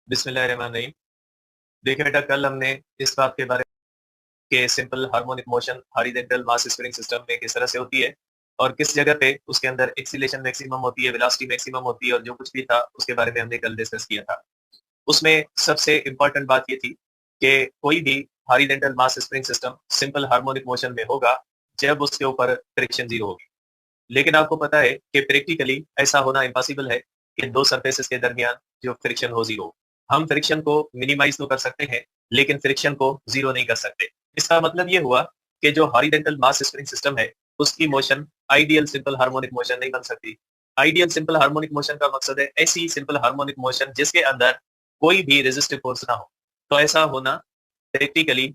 बिस्मिल्लाहिर्रहमानिर्रहीम। देखिए बेटा, कल हमने इस बात के बारे के simple harmonic motion horizontal mass spring system में किस तरह से होती है और किस जगह पे उसके अंदर एक्सीलरेशन मैक्सिमम होती है, वेलोसिटी मैक्सिमम होती है और जो कुछ भी था उसके बारे में हमने कल डिस्कस किया था। उसमें सबसे इम्पोर्टेंट बात ये थी कि कोई भी horizontal mass spring system simple harmonic motion में होगा जब उसके ऊपर फ्रिक्शन जीरो होगी। लेकिन आपको पता है कि प्रैक्टिकली ऐसा होना इम्पॉसिबल है कि दो सरफेसेस के दरमियान जो फ्रिक्शन हो जीरो। हम फ्रिक्शन को मिनिमाइज तो कर सकते हैं लेकिन फ्रिक्शन को जीरो नहीं कर सकते। इसका मतलब ये हुआ कि जो हॉरिजॉन्टल मास स्प्रिंग सिस्टम है उसकी motion ideal simple harmonic motion नहीं बन सकती। आइडियल सिंपल हार्मोनिक मोशन का मकसद है ऐसी सिंपल हार्मोनिक मोशन जिसके अंदर कोई भी रेजिस्टिव फोर्स ना हो। तो ऐसा होना practically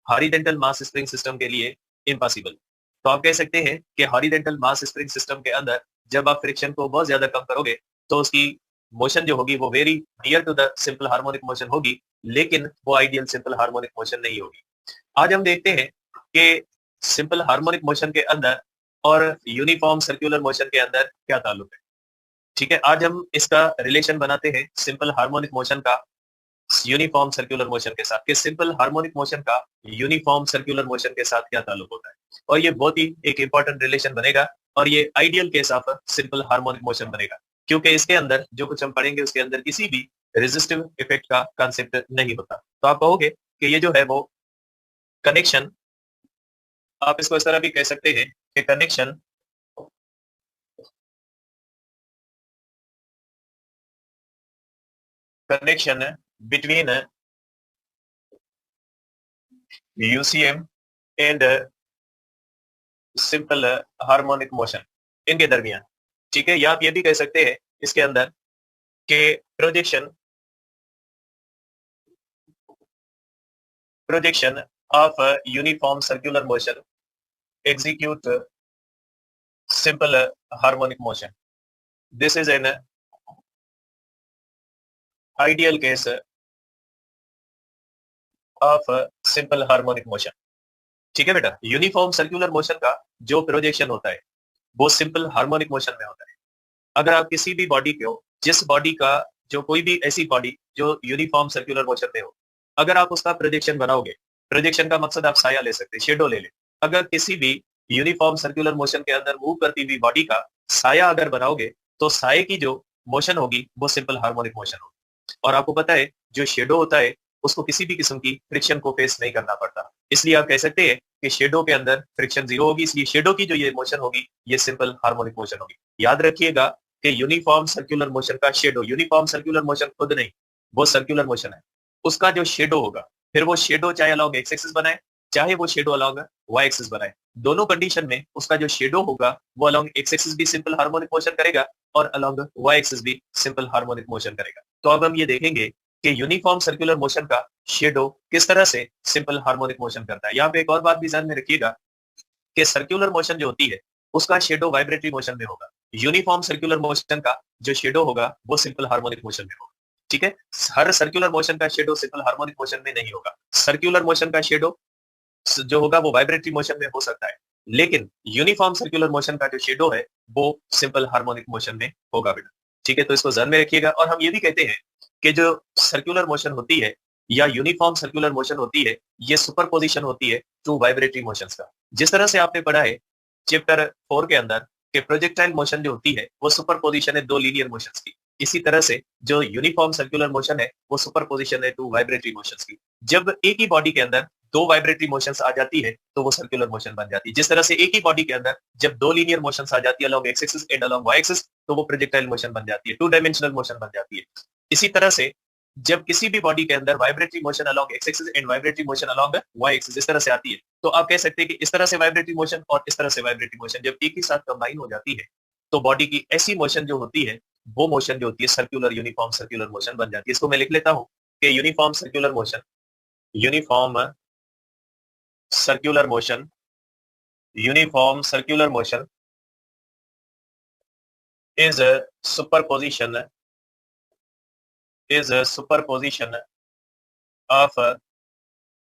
horizontal mass spring system के लिए इम्पॉसिबल। तो आप कह सकते हैं कि हॉरिजॉन्टल मास स्प्रिंग सिस्टम के अंदर जब आप फ्रिक्शन को बहुत ज्यादा कम करोगे तो उसकी मोशन जो होगी वो very near to the simple harmonic motion होगी, लेकिन वो आइडियल सिंपल हार्मोनिक मोशन नहीं होगी। आज हम देखते हैं कि सिंपल हार्मोनिक मोशन के अंदर और यूनिफॉर्म सर्कुलर मोशन के अंदर क्या ताल्लुक है। ठीक है, आज हम इसका रिलेशन बनाते हैं सिंपल हार्मोनिक मोशन का यूनिफॉर्म सर्कुलर मोशन के साथ, कि सिंपल हार्मोनिक मोशन का यूनिफॉर्म सर्कुलर मोशन के साथ क्या ताल्लुक होता है। और ये बहुत ही एक इंपॉर्टेंट रिलेशन बनेगा और ये ideal case of simple harmonic motion बनेगा, क्योंकि इसके अंदर जो कुछ हम पढ़ेंगे उसके अंदर किसी भी रेजिस्टिव इफेक्ट का कॉन्सेप्ट नहीं होता। तो आप कहोगे कि ये जो है वो कनेक्शन, आप इसको इस तरह भी कह सकते हैं कि connection connection between UCM and simple harmonic motion, इनके दरमियान। ठीक है, या आप ये भी कह सकते हैं इसके अंदर के projection projection of uniform circular motion execute simple harmonic motion, this is an ideal case of simple harmonic motion. ठीक है बेटा, यूनिफॉर्म सर्कुलर मोशन का जो प्रोजेक्शन होता है वो सिंपल हार्मोनिक मोशन में होता है। अगर आप किसी भी बॉडी को, जिस बॉडी का, जो कोई भी ऐसी बॉडी जो यूनिफॉर्म सर्कुलर मोशन में हो, अगर आप उसका प्रोजेक्शन बनाओगे, प्रोजेक्शन का मकसद आप साया ले सकते हैं, शेडो ले ले। अगर किसी भी यूनिफॉर्म सर्कुलर मोशन के अंदर मूव करती हुई बॉडी का साया अगर बनाओगे तो साये की जो मोशन होगी वो सिंपल हार्मोनिक मोशन होगी। और आपको पता है जो शेडो होता है उसको किसी भी किस्म की फ्रिक्शन को फेस नहीं करना पड़ता, इसलिए आप कह सकते हैं कि शेडो के अंदर फ्रिक्शन जीरो होगी, इसलिए शेडो की जो ये मोशन होगी ये सिंपल हार्मोनिक मोशन होगी। याद रखिएगा कि यूनिफॉर्म सर्कुलर मोशन का शेडो, यूनिफॉर्म सर्कुलर मोशन खुद नहीं, वो सर्कुलर मोशन है, उसका जो शेडो होगा, फिर वो शेडो चाहे अलॉन्ग एक्स एक्सिस बनाए चाहे वो शेडो अलॉन्ग वाई एक्सिस बनाए, दोनों कंडीशन में उसका जो शेडो होगा वो अलॉन्ग एक्स एक्सिस भी सिंपल हार्मोनिक मोशन करेगा और अलॉन्ग वाई एक्सिस भी सिंपल हार्मोनिक मोशन करेगा। तो अब हम ये देखेंगे कि यूनिफॉर्म सर्कुलर मोशन का शेडो किस तरह से सिंपल हार्मोनिक मोशन करता है। यहाँ पे एक और बात भी ध्यान में रखिएगा कि सर्कुलर मोशन जो होती है उसका शेडो वाइब्रेटरी मोशन में होगा, यूनिफॉर्म सर्कुलर मोशन का जो शेडो होगा वो सिंपल हार्मोनिक मोशन में होगा। ठीक है, हर सर्कुलर मोशन का शेडो सिंपल हार्मोनिक मोशन में नहीं होगा। सर्कुलर मोशन का शेडो जो होगा वो वाइब्रेटरी मोशन में हो सकता है, लेकिन यूनिफॉर्म सर्कुलर मोशन का जो शेडो है वो सिंपल हार्मोनिक मोशन में होगा बेटा। ठीक है, तो इसको ध्यान में रखिएगा। और हम ये भी कहते हैं कि जो सर्कुलर मोशन होती है या यूनिफॉर्म सर्कुलर मोशन होती है ये सुपर पोजिशन होती है टू वाइब्रेटरी मोशंस का। जिस तरह से आपने पढ़ा है चैप्टर 4 के अंदर कि प्रोजेक्टाइल मोशन जो होती है वो सुपर पोजिशन है दो लीनियर मोशंस की, इसी तरह से जो यूनिफॉर्म सर्कुलर मोशन है वो सुपर पोजिशन है टू वाइब्रेटरी मोशंस की। जब एक ही बॉडी के अंदर दो वाइब्रेटरी मोशंस आ जाती है तो वो सर्कुलर मोशन बन जाती है। जिस तरह से एक ही बॉडी के अंदर जब दो लीनियर मोशंस आ जाती है along X axis and along Y axis तो वो प्रोजेक्टाइल मोशन बन जाती है, टू डायमेंशनल मोशन बन जाती है। इसी तरह से जब किसी भी बॉडी के अंदर vibratory motion along X axis and vibratory motion along Y axis इस तरह से आती है तो आप कह सकते हैं कि इस तरह से वाइब्रेटरी मोशन और इस तरह से वाइब्रेटरी मोशन जब एक ही साथ कंबाइन हो जाती है तो बॉडी की ऐसी मोशन जो होती है वो मोशन जो होती है सर्कुलर यूनिफॉर्म सर्कुलर मोशन बन जाती है। इसको मैं लिख लेता हूं कि uniform circular motion, uniform circular motion, uniform circular motion is a superposition is a superposition of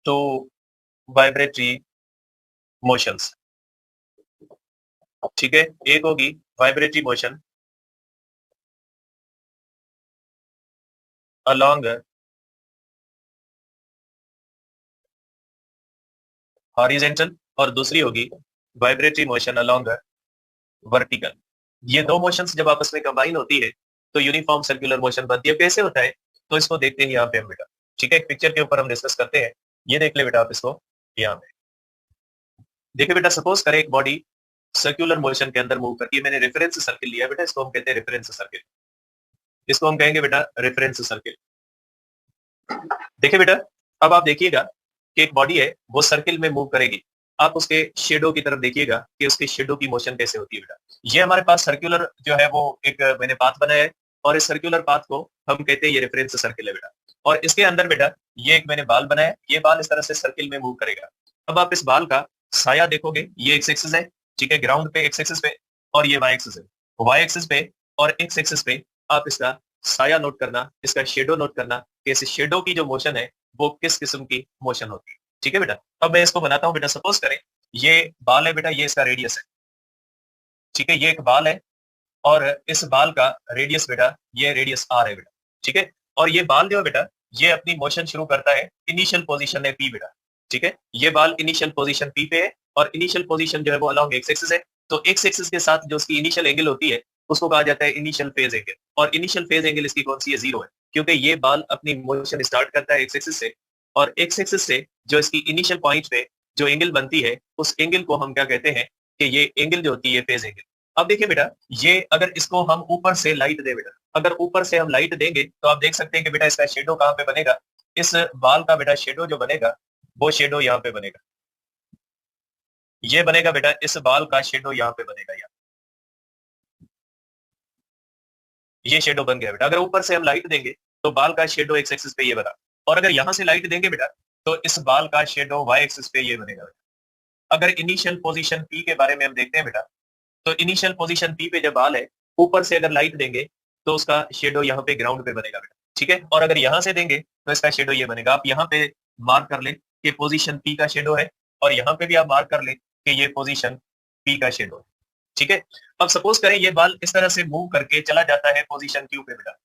two vibratory motions। ठीक है, एक होगी वाइब्रेटरी मोशन अलोंग हॉरिजेंटल और दूसरी होगी वाइब्रेटरी मोशन अलोंग वर्टिकल। ये दो मोशंस जब आपस में कंबाइन होती है तो यूनिफॉर्म सर्कुलर मोशन बनती है। कैसे होता है तो इसको देखते हैं यहाँ पे हम बेटा। ठीक है, एक पिक्चर के ऊपर हम डिस्कस करते हैं। ये देख ले बेटा आप इसको यहाँ पे। देखिए बेटा, सपोज करें एक बॉडी सर्कुलर मोशन के अंदर मूव करती है। मैंने रेफरेंस सर्किल लिया बेटा, इसको हम कहते हैं रेफरेंस सर्किल। इसको हम कहेंगे बेटा रेफरेंस सर्किल। देखिए बेटा, अब आप देखिएगा कि एक बॉडी है वो सर्किल में मूव करेगी। आप उसके शेडो की तरफ देखिएगा कि उसके शेडो की मोशन कैसे होती है बेटा। ये हमारे पास सर्कुलर जो है वो एक मैंने पाथ बनाया है और इस सर्कुलर पाथ को हम कहते हैं ये रेफरेंस सर्किल है बेटा। और इसके अंदर बेटा ये एक मैंने बाल बनाया है, ये बाल इस तरह से सर्किल में मूव करेगा। अब आप इस बाल का साया देखोगे, ये एक्स एक्सिस है, ठीक है, ग्राउंड पे एक्स एक्सिस पे, और ये वाई एक्सिस है। वाई एक्सिस पे और एक्स एक्सिस पे आप इसका साया नोट करना, इसका शेडो नोट करना कि इस शेडो की जो मोशन है वो किस किस्म की मोशन होती है। ठीक है बेटा, अब मैं इसको बनाता हूं बेटा। सपोज करें ये बाल है बेटा, ये इसका रेडियस है। ठीक है, ये एक बाल है और इस बाल का रेडियस बेटा, ये रेडियस आर है बेटा। ठीक है, और ये बाल जो है बेटा, ये अपनी मोशन शुरू करता है, इनिशियल पोजीशन है पी बेटा। ठीक है, ये बाल इनिशियल पोजीशन पी पे है और इनिशियल पोजीशन जो है वो अलोंग एक्स एक्सिस है। तो एक्स एक्सिस के साथ जो उसकी इनिशियल एंगल होती है उसको कहा जाता है इनिशियल फेज एंगल। और इनिशियल फेज एंगल इसकी कौन सी है? जीरो है, क्योंकि ये बाल अपनी मोशन स्टार्ट करता है एक्स एक्सिस से, और एक्स एक्सिस से जो इसकी इनिशियल पॉइंट पे जो एंगल बनती है उस एंगल को हम क्या कहते हैं कि ये एंगल जो होती है फेज एंगल। अब देखिए बेटा, ये अगर इसको हम ऊपर से लाइट दे बेटा, अगर ऊपर से हम लाइट देंगे तो आप देख सकते हैं कि बेटा इसका शेडो कहाँ पे बनेगा। इस बाल का बेटा शेडो जो बनेगा वो शेडो यहाँ पे बनेगा। ये बनेगा बेटा, इस बाल का शेडो यहाँ पे बनेगा। यहाँ ये शेडो बन गया बेटा। अगर ऊपर से हम लाइट देंगे तो बाल का शेडो एक्स एक्सिस पे ये बना, और अगर यहां से लाइट देंगे बेटा तो इस बाल का शेडो वाई एक्सिस पे ये बनेगा बेटा। अगर इनिशियल पोजीशन पी के बारे में हम देखते हैं बेटा, तो इनिशियल पोजीशन पी पे जब बाल है, ऊपर से अगर लाइट देंगे तो उसका शेडो यहाँ पे ग्राउंड पे बनेगा बेटा। ठीक है, और अगर यहां से देंगे तो इसका शेडो ये बनेगा। आप यहाँ पे मार्क कर ले कि पोजीशन पी का शेडो है, और यहाँ पे भी आप मार्क कर ले कि ये पोजीशन पी का शेडो है। ठीक है, अब सपोज करें ये बाल इस तरह से मूव करके चला जाता है पोजीशन क्यू पे बेटा।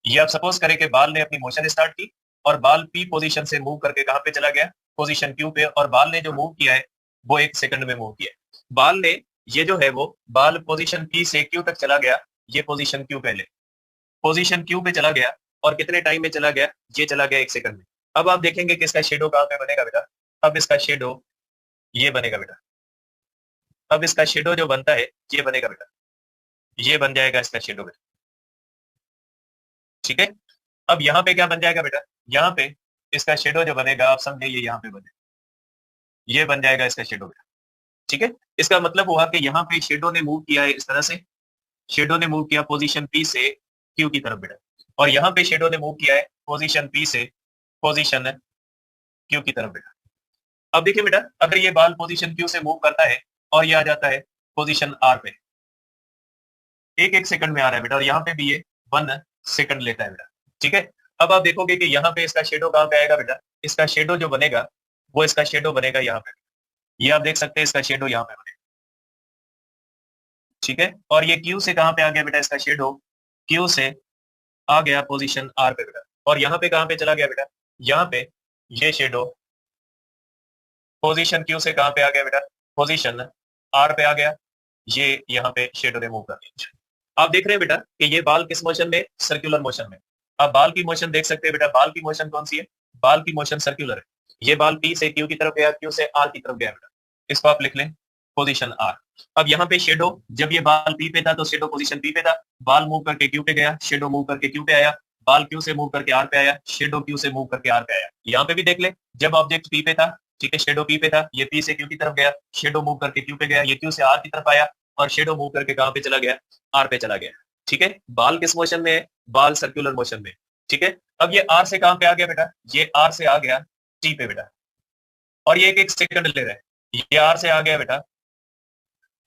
ये आप सपोज करें कि बाल ने अपनी मोशन स्टार्ट की और बाल पी पोजीशन से मूव करके कहां पे चला गया? पोजीशन क्यू पे। और बाल ने जो मूव किया है वो 1 सेकंड में मूव किया है। बाल ने ये जो है वो बाल पोजीशन पी से क्यू तक चला गया, ये पोजीशन क्यू पहले, पोजीशन क्यू पे चला गया, और कितने टाइम में चला गया? ये चला गया 1 सेकंड में। अब आप देखेंगे कि इसका शेडो कहां पे बनेगा बेटा। अब इसका शेडो ये बनेगा बेटा। अब इसका शेडो जो बनता है ये बनेगा बेटा, ये बन जाएगा इसका शेडो बेटा। ठीक है, अब यहाँ पे क्या बन जाएगा बेटा? यहाँ पे इसका शेडो जो बनेगा, आप समझे, ये यहाँ पे बने, ये बन जाएगा इसका शेडो बेटा। ठीक है, इसका मतलब हुआ कि यहाँ पे शेडो ने मूव किया है इस तरह से, शेडो ने मूव किया पोजीशन पी से क्यू की तरफ बेटा, और यहाँ पे शेडो ने मूव किया है पोजीशन पी से पोजीशन क्यू की तरफ बेटा। अब देखिए बेटा, अगर ये बाल पोजीशन क्यू से मूव करता है और ये आ जाता है पोजीशन आर पे, 1 1 सेकंड में आ रहा है बेटा, और यहाँ पे भी ये 1 सेकंड लेता है बेटा। ठीक है, अब आप देखोगे कि यहाँ पे इसका शेडो कहाँ पे आएगा बेटा? इसका शेडो जो बनेगा वो इसका शेडो बनेगा यहाँ पे। ये आप देख सकते हैं इसका शेडो यहाँ पे बनेगा। ठीक है, और ये क्यू से कहाँ पे आ गया बेटा? इसका शेडो क्यू से आ गया पोजीशन आर पे बेटा, और यहाँ पे कहाँ पे चला गया बेटा? यहाँ पे ये शेडो पोजीशन क्यू से कहाँ पे आ गया बेटा? पोजीशन आर पे आ गया। ये यहाँ पे शेडो ने मूव कर दिया। आप देख रहे हैं बेटा कि ये बाल किस मोशन में? सर्कुलर मोशन में। आप बाल की मोशन देख सकते हैं बेटा। बाल की मोशन कौन सी है? बाल की मोशन सर्कुलर है। ये बाल पी से क्यू की तरफ गया, क्यू से आर की तरफ गया बेटा। इसको आप लिख लें पोजीशन आर। अब यहाँ पे शेडो, जब ये बाल पी पे था तो शेडो पोजीशन पी पे था, बाल मूव करके क्यू पे गया, शेडो मूव करके क्यू पे आया, बाल क्यू से मूव करके आर पे आया, शेडो क्यू से मूव करके आर पे आया। यहाँ पे भी देख ले, जब ऑब्जेक्ट पी पे था, ठीक है, शेडो पी पे था, ये पी से क्यू की तरफ गया, शेडो मूव करके क्यू पे गया, ये क्यू से आर की तरफ आया, और शेडो मूव करके कहां पे चला गया? आर पे चला गया। ठीक है, बाल किस मोशन में है? बाल सर्कुलर मोशन में। ठीक है, अब ये आर से कहां पे आ गया बेटा? ये आर से आ गया टी पे बेटा, और ये 1 1 सेकंड ले रहा है। ये आर से आ गया बेटा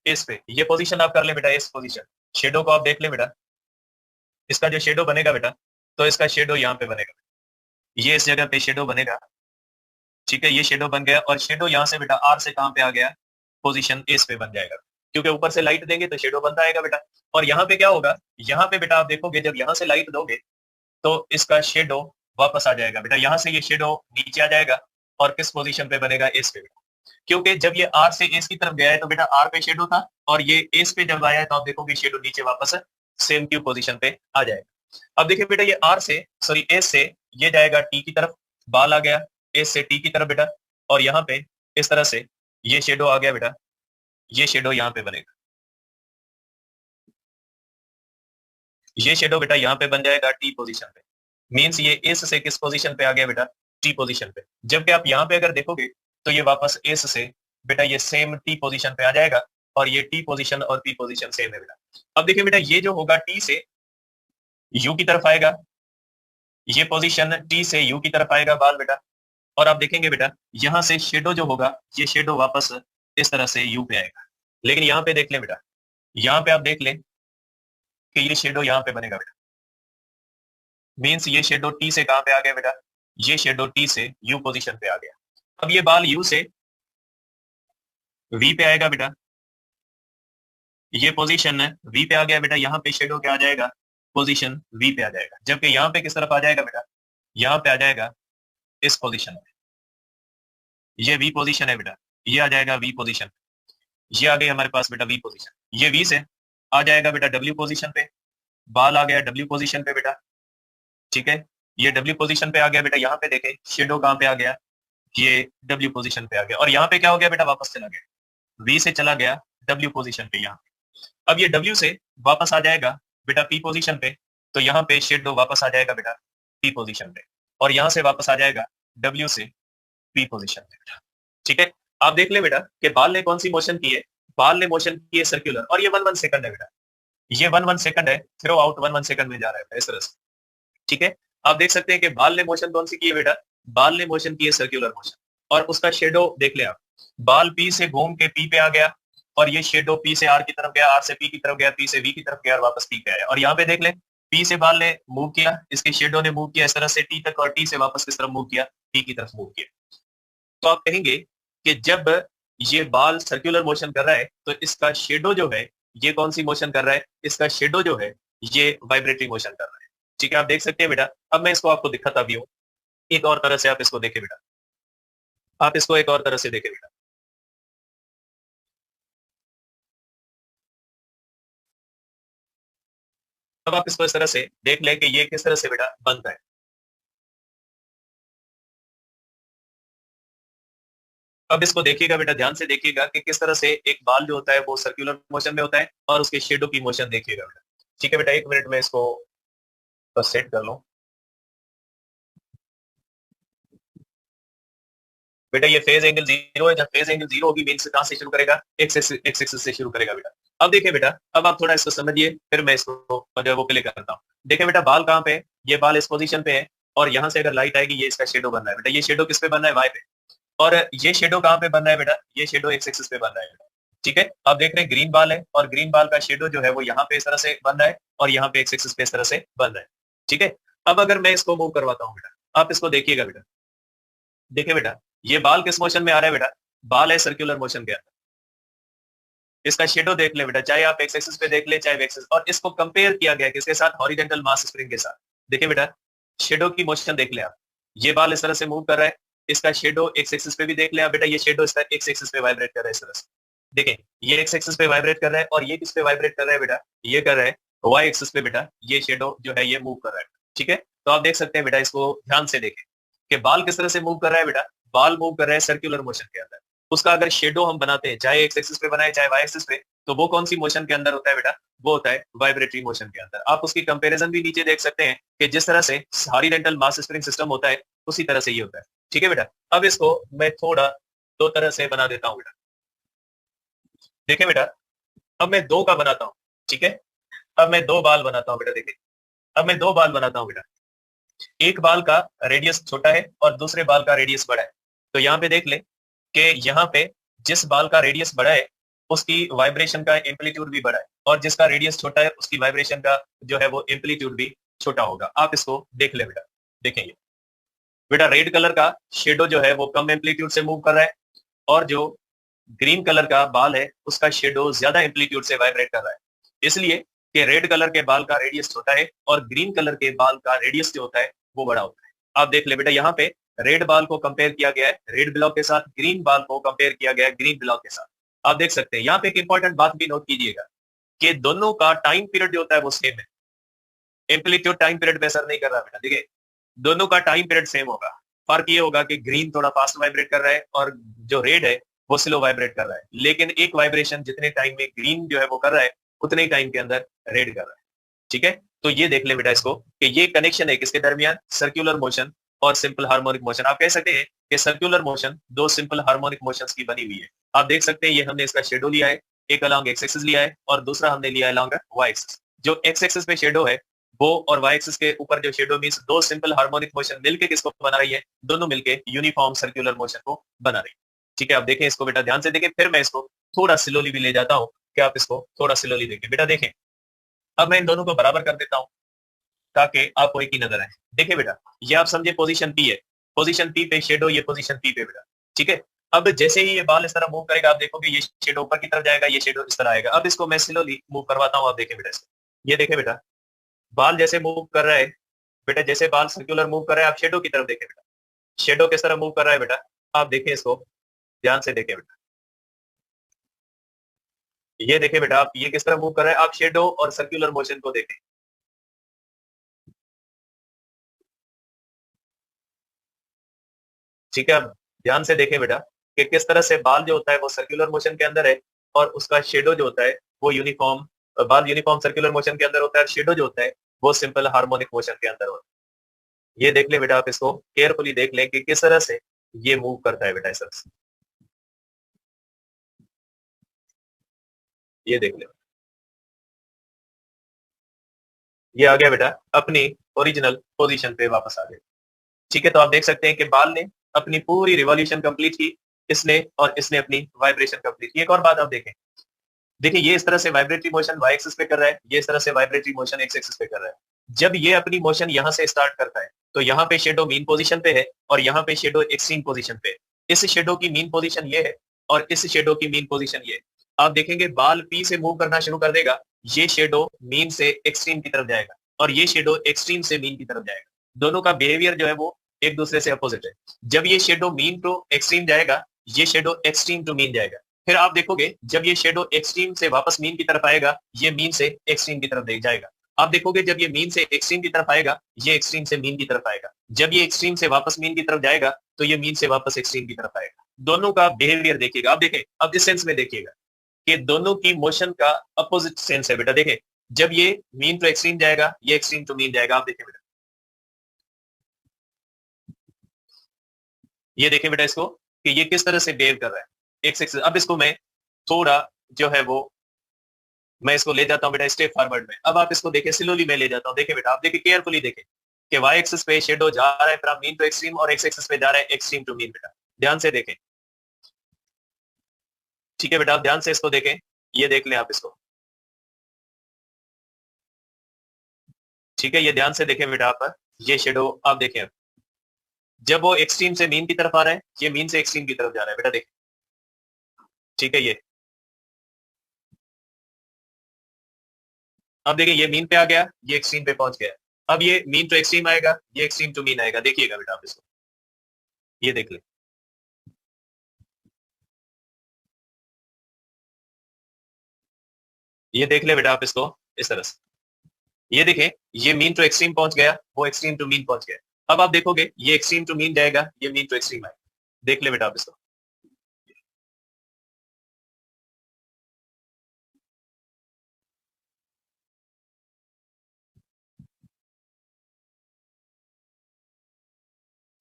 इस पे, ये पोजीशन आप कर ले बेटा, इस पोजीशन। शेडो को आप देख ले बेटा, इसका जो शेडो बनेगा बेटा, तो इसका शेडो यहाँ पे बनेगा, ये इस जगह पे शेडो बनेगा। ठीक है, ये शेडो बन गया, और शेडो यहाँ से बेटा आर से कहां पे आ गया? पोजीशन एस पे बन जाएगा, क्योंकि ऊपर से लाइट देंगे तो शेडो बनता आएगा बेटा। और यहाँ पे क्या होगा? यहाँ पे बेटा आप देखोगे, जब यहाँ से लाइट दोगे तो इसका शेडो वापस आ जाएगा बेटा, यहां से ये शेडो नीचे आ जाएगा और किस पोजीशन पे बनेगा, एस पे बेटा। क्योंकि जब ये आर से एस की तरफ गया है तो बेटा आर पे शेडो था, और ये एस पे जब आया है तो आप देखोगे शेडो नीचे वापस सेम क्यू पोजीशन पे आ जाएगा। अब देखिए बेटा, ये आर से सॉरी एस से ये जाएगा टी की तरफ, बाल आ गया एस से टी की तरफ बेटा, और यहाँ पे इस तरह से ये शेडो आ गया बेटा, ये शेडो यहाँ पे बनेगा, ये शेडो बेटा यहाँ पे बन जाएगा टी पोजीशन पे। मींस ये एस से किस पोजीशन पे आ गया बेटा, टी पोजीशन पे। जबकि आप यहाँ पे अगर देखोगे तो ये वापस एस से बेटा ये सेम टी पोजीशन पे आ जाएगा, और ये टी पोजीशन और पी पोजीशन सेम है बेटा। अब देखिए बेटा, ये जो होगा टी से यू की तरफ आएगा, ये पोजीशन टी से यू की तरफ आएगा बाल बेटा, और आप देखेंगे बेटा यहां से शेडो जो होगा ये शेडो वापस इस तरह से यू पे आएगा। लेकिन यहाँ पे देख लें बेटा, यहाँ पे आप देख लें कि ये शेडो यहाँ पे बनेगा बेटा। मींस ये शेडो टी से कहां पे आ गया बेटा, ये शेडो टी से यू पोजीशन पे आ गया। अब ये बाल यू से वी पे आएगा बेटा, ये पोजीशन वी पे आ गया बेटा, यहाँ पे शेडो क्या आ जाएगा, पोजीशन वी पे आ जाएगा। जबकि यहाँ पे किस तरफ आ जाएगा बेटा, यहाँ पे आ जाएगा इस पोजीशन में, ये वी पोजीशन है बेटा, ये आ जाएगा वी पोजीशन, ये आ गई हमारे पास बेटा वी पोजीशन। ये वी से आ जाएगा बेटा डब्ल्यू पोजीशन पे, बाल आ गया डब्ल्यू पोजीशन पे बेटा, ठीक है। ये डब्ल्यू पोजीशन पे आ गया बेटा, यहाँ पे देखें शेडो कहाँ पे आ गया, ये डब्ल्यू पोजीशन पे आ गया, और यहाँ पे क्या हो गया बेटा, वापस चला गया, वी से चला गया डब्ल्यू पोजीशन पे यहाँ। अब ये डब्ल्यू से वापस आ जाएगा बेटा पी पोजीशन पे, तो यहाँ पे शेडो वापस आ जाएगा बेटा पी पोजीशन पे, और यहाँ से वापस आ जाएगा डब्ल्यू से पी पोजीशन पे बेटा, ठीक है। आप देख ले बेटा कि बाल ने कौन सी मोशन की है, बाल ने मोशन की है सर्कुलर, और ये 1 सेकंड है बेटा, ये 1 सेकंड है, थ्रो आउट 1 सेकंड में जा रहा है इस तरह से, ठीक है। आप देख सकते हैं कि बाल ने मोशन कौन सी की है बेटा, बाल ने मोशन की है सर्कुलर मोशन, और उसका शेडो देख ले आप, बाल पी से घूम के पी पे आ गया, और ये शेडो पी से आर की तरफ गया, आर से पी की तरफ गया, पी से वी की तरफ गया, और वापस पी पे आया। और यहाँ पे देख ले, पी से बाल ने मूव किया, इसके शेडो ने मूव किया इस तरह से टी तक, और टी से वापस किस तरफ मूव किया, टी की तरफ मूव किया। तो आप कहेंगे कि जब ये बाल सर्कुलर मोशन कर रहा है तो इसका शेडो जो है ये कौन सी मोशन कर रहा है, इसका शेडो जो है ये वाइब्रेटरी मोशन कर रहा है, ठीक है। आप देख सकते हैं बेटा, अब मैं इसको आपको दिखाता भी हूँ एक और तरह से, आप इसको देखें बेटा, आप इसको एक और तरह से देखें बेटा। अब आप इसको इस तरह से देख लें कि ये किस तरह से बेटा बनता है। अब इसको देखिएगा बेटा, ध्यान से देखिएगा कि किस तरह से एक बाल जो होता है वो सर्कुलर मोशन में होता है, और उसके शेडो की मोशन देखिएगा बेटा, ठीक है बेटा। 1 मिनट में इसको बस सेट कर लो बेटा। ये फेज एंगल 0 है, जब फेज एंगल 0 होगी मीन्स कहां से शुरू करेगा, एक्स एक्सिस से शुरू करेगा बेटा। अब देखिए बेटा, अब आप थोड़ा इसको समझिए, फिर मैं इसको जो है वो प्ले करता हूँ। देखिए बेटा, बाल कहाँ पे है, ये बाल इस पोजीशन पे है, और यहाँ से अगर लाइट आएगी ये इसका शेडो बन रहा है बेटा। ये शेडो किस पे बन रहा है, वाई पे, और ये शेडो कहाँ पे बन रहा है बेटा, ये शेडो एक्स एक्सिस पे बन रहा है बेटा, ठीक है। आप देख रहे हैं ग्रीन बाल है, और ग्रीन बाल का शेडो जो है वो यहाँ पे इस तरह से बन रहा है, और यहाँ पे एक्स एक्सिस पे इस तरह से बन रहा है, ठीक है। अब अगर मैं इसको मूव करवाता हूँ बेटा, आप इसको देखिएगा बेटा, देखिए बेटा ये बाल किस मोशन में आ रहा है बेटा, बाल है सर्कुलर मोशन के अंदर। इसका शेडो देख ले बेटा, चाहे आप एक्स एक्सिस पे देख ले चाहे एक्सिस, और इसको कंपेयर किया गया किसके साथ, हॉरिजॉन्टल मास स्प्रिंग के साथ। देखिए बेटा शेडो की मोशन देख ले आप, ये बाल इस तरह से मूव कर रहा है, इसका शेडो एक्स एक्सिस पे भी देख ले आप बेटा, ये शेडो इसका एक्स एक्सिस पे वाइब्रेट कर रहा है इस तरह से। देखें ये एक्स एक्सिस पे वाइब्रेट कर रहा है, और ये किस पे वाइब्रेट कर रहा है बेटा, ये कर रहा है वाई एक्सिस पे बेटा, ये शेडो जो है ये मूव कर रहा है, ठीक है। तो आप देख सकते हैं बेटा, इसको ध्यान से देखें कि बाल किस तरह से मूव कर रहा है बेटा, बाल मूव कर रहा है सर्कुलर मोशन के अंदर। उसका अगर शेडो हम बनाते हैं, चाहे एक्स एक्सिस पे बनाए चाहे वाई एक्सिस पे, तो वो कौन सी मोशन के अंदर होता है बेटा, वो होता है वाइब्रेटरी मोशन के अंदर। आप उसकी कंपैरिजन भी नीचे देख सकते हैं कि जिस तरह से हॉरिजॉन्टल मास स्प्रिंग सिस्टम होता है उसी तरह से ये होता है, ठीक है बेटा। अब इसको मैं थोड़ा दो तरह से बना देता हूँ बेटा। देखिए बेटा, अब मैं दो का बनाता हूँ, ठीक है। अब मैं दो बाल बनाता हूँ बेटा, देखिए अब मैं दो बाल बनाता हूँ बेटा। एक बाल का रेडियस छोटा है और दूसरे बाल का रेडियस बड़ा है। तो यहाँ पे देख ले कि यहाँ पे जिस बाल का रेडियस बड़ा है उसकी वाइब्रेशन का एम्पलीट्यूड भी बड़ा है, और जिसका रेडियस छोटा है उसकी वाइब्रेशन का जो है वो एम्पलीट्यूड भी छोटा होगा। आप इसको देख ले बेटा, देखेंगे बेटा रेड कलर का शेडो जो है वो कम एम्पलीट्यूड से मूव कर रहा है, और जो ग्रीन कलर का बाल है उसका शेडो ज्यादा एम्पलीट्यूड से वाइब्रेट कर रहा है। इसलिए कि रेड कलर के बाल का रेडियस छोटा है और ग्रीन कलर के बाल का रेडियस जो होता है वो बड़ा होता है। आप देख ले बेटा, यहाँ पे रेड बाल को कंपेयर किया गया है रेड ब्लॉक के साथ, ग्रीन बाल को कंपेयर किया गया है ग्रीन ब्लॉक के साथ। आप देख सकते हैं यहाँ पे एक इंपॉर्टेंट बात भी नोट कीजिएगा कि दोनों का टाइम पीरियड जो होता है वो सेम है। एम्पलीट्यूड टाइम पीरियड पे असर नहीं कर रहा बेटा, देखिए दोनों का टाइम पीरियड सेम होगा। फर्क ये होगा कि ग्रीन थोड़ा फास्ट वाइब्रेट कर रहा है और जो रेड है वो स्लो वाइब्रेट कर रहा है, लेकिन एक वाइब्रेशन जितने टाइम में ग्रीन जो है वो कर रहा है उतने ही टाइम के अंदर रेड कर रहा है। ठीक है, तो ये देख ले बेटा इसको कि ये कनेक्शन है किसके दरमियान, सर्कुलर मोशन और सिंपल हार्मोनिक मोशन। आप कह सकते हैं कि सर्कुलर मोशन दो सिंपल हार्मोनिक मोशंस की बनी हुई है। आप देख सकते हैं ये हमने इसका शेडो लिया है, एक अलॉन्ग एक्स एक्सिस लिया है और दूसरा हमने लिया है अलॉन्ग वाई एक्सिस। जो एक्स एक्सिस पे शेडो है वो और वाई एक्सिस के ऊपर जो शेडो मींस दो सिंपल हार्मोनिक मोशन मिलके किसको बना रही है, दोनों मिलके यूनिफॉर्म सर्कुलर मोशन को बना रही है। ठीक है, आप देखें इसको बेटा ध्यान से देखें, फिर मैं इसको थोड़ा स्लोली भी ले जाता हूँ कि आप इसको थोड़ा स्लोली देखें। बेटा देखें, अब मैं इन दोनों को बराबर कर देता हूँ ताकि आपको एक ही नजर आए। देखिए बेटा, ये आप समझे पोजीशन पी है, पोजीशन पी पे शेडो, ये पोजीशन पी पे बेटा। ठीक है, अब जैसे ही ये बाल इस तरह मूव करेगा आप देखोगे ये शेडो ऊपर की तरफ जाएगा, ये शेडो इस तरह आएगा। अब इसको मैं स्लोली मूव करवाता हूँ, आप देखें बेटा इसको, ये देखें बेटा बाल जैसे मूव कर रहा है बेटा, जैसे बाल सर्कुलर मूव कर रहा है, आप शेडो की तरफ देखें बेटा, शेडो किस तरह मूव कर रहा है बेटा, आप देखें इसको ध्यान से देखें बेटा, ये देखें बेटा आप ये किस तरह मूव कर रहा है, आप शेडो और सर्कुलर मोशन को देखें। ठीक है, अब ध्यान से देखें बेटा कि किस तरह से बाल जो होता है वो सर्कुलर मोशन के अंदर है और उसका शेडो जो होता है वो यूनिफॉर्म, बाल यूनिफॉर्म सर्कुलर मोशन के अंदर होता है और शेडो जो होता है वो सिंपल हार्मोनिक मोशन के अंदर होता है। ये देख ले बेटा, आप इसको केयरफुली देख लें कि किस तरह से ये मूव करता है बेटा इस तरह से, ये देख ले, ये आ गया बेटा अपनी ओरिजिनल पोजीशन पे वापस आ गया। ठीक है, तो आप देख सकते हैं कि बाल ने अपनी पूरी रिवॉल्यूशन कंप्लीट की, इसने और इसने अपनी वाइब्रेशन कंप्लीट की। एक और बात आप देखें, देखिए ये इस तरह से वाइब्रेटरी मोशन वाई एक्सिस पे कर रहा है, ये इस तरह से वाइब्रेटरी मोशन एक्स एक्सिस पे कर रहा है। जब ये अपनी मोशन यहाँ से स्टार्ट करता है तो यहाँ पे शेडो मीन पोजीशन पे है और यहाँ पे शेडो एक्सट्रीम पोजीशन पे है। इस शेडो की मीन पोजीशन ये है और इस शेडो की मीन पोजीशन ये है। आप देखेंगे बाल पी से मूव करना शुरू कर देगा, ये शेडो मीन से एक्सट्रीम की तरफ जाएगा और ये शेडो एक्सट्रीम से मीन की तरफ जाएगा। दोनों का बिहेवियर जो है वो एक दूसरे से अपोजिट है। जब ये शेडो मीन टू एक्सट्रीम जाएगा, ये शेडो एक्सट्रीम टू मीन जाएगा। फिर आप देखोगे जब ये शेडो एक्सट्रीम से वापस मीन की तरफ आएगा, ये मीन से एक्सट्रीम की तरफ देख जाएगा। आप देखोगे जब ये मीन से एक्सट्रीम की तरफ आएगा, ये एक्सट्रीम से मीन की तरफ आएगा। जब ये एक्सट्रीम से वापस मीन की तरफ जाएगा तो ये मीन से वापस एक्सट्रीम की तरफ आएगा। दोनों का बिहेवियर देखिएगा, आप देखें अब इस सेंस में देखिएगा कि दोनों की मोशन का अपोजिट सेंस है बेटा। देखें जब ये मीन टू एक्सट्रीम जाएगा, ये एक्सट्रीम टू मीन जाएगा। आप देखें बेटा, ये देखें बेटा इसको कि ये किस तरह से बिहेव कर रहा है एक सेक्शन। अब इसको मैं थोड़ा जो है वो मैं इसको ले जाता हूँ बेटा स्टेप फॉरवर्ड में। अब आप इसको देखें स्लोली मैं ले जाता हूँ, देखें बेटा आप देखें केयरफुली देखें कि वाई एक्सिस पे शेडो जा रहा है फ्रॉम मीन टू एक्सट्रीम और एक्स एक्सिस पे जा रहा है एक्सट्रीम टू मीन। बेटा ध्यान से देखें, ठीक है बेटा आप ध्यान से इसको देखें, ये देख लें आप इसको, ठीक है ये ध्यान से देखें बेटा आप, ये शेडो आप देखें जब वो एक्सट्रीम से मीन की तरफ आ रहा है, ये मीन से एक्सट्रीम की तरफ जा रहा है बेटा देखें। ठीक है, ये अब देखिए ये मीन पे आ गया, ये एक्सट्रीम पे पहुंच गया। अब ये मीन टू एक्सट्रीम आएगा, ये एक्सट्रीम टू मीन आएगा। देखिएगा बेटा आप इसको, ये देख ले, ये देख ले बेटा आप इसको इस तरह से, ये देखें ये मीन टू एक्सट्रीम पहुंच गया, वो एक्सट्रीम टू मीन पहुंच गया। अब आप देखोगे ये एक्सट्रीम टू मीन जाएगा, ये मीन टू एक्सट्रीम आएगा। देख ले बेटा आप इसको,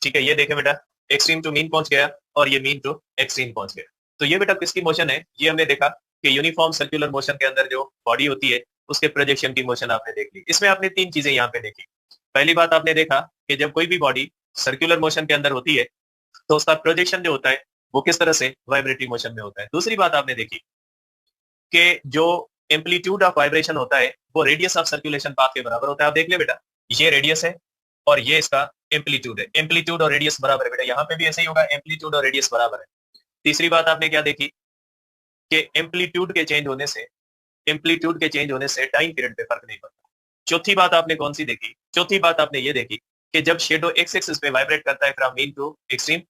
ठीक है ये देखें बेटा एक्सट्रीम टू मीन पहुंच गया और ये मीन टू एक्सट्रीम पहुंच गया। तो ये बेटा किसकी मोशन है, ये हमने देखा कि यूनिफॉर्म सर्कुलर मोशन के अंदर जो बॉडी होती है उसके प्रोजेक्शन की मोशन आपने देख ली। इसमें आपने तीन चीजें यहाँ पे देखी। पहली बात आपने देखा कि जब कोई भी बॉडी सर्कुलर मोशन के अंदर होती है तो उसका प्रोजेक्शन जो होता है वो किस तरह से वाइब्रेटरी मोशन में होता है। दूसरी बात आपने देखी कि जो एम्पलीट्यूड ऑफ वाइब्रेशन होता है वो रेडियस ऑफ सर्कुलेशन पाथ के बराबर होता है। आप देख ले बेटा, ये रेडियस है और ये इसका एम्पलीट्यूड है, एम्पलीट्यूड और रेडियस बराबर है बेटा। यहाँ पे भी ऐसे ही होगा, एम्पलीट्यूड और रेडियस बराबर है। तीसरी बात आपने क्या देखी कि एम्पलीट्यूड के चेंज होने से एम्पलीट्यूड के चेंज होने से टाइम पीरियड पे फर्क नहीं पड़ता। चौथी बात आपने कौन सी देखी? चौथी बात आपने ये देखी कि जब शेडो एक्स एक्सिस पे वाइब्रेट करता है फ्रॉम मीन टू एक्सट्रीम,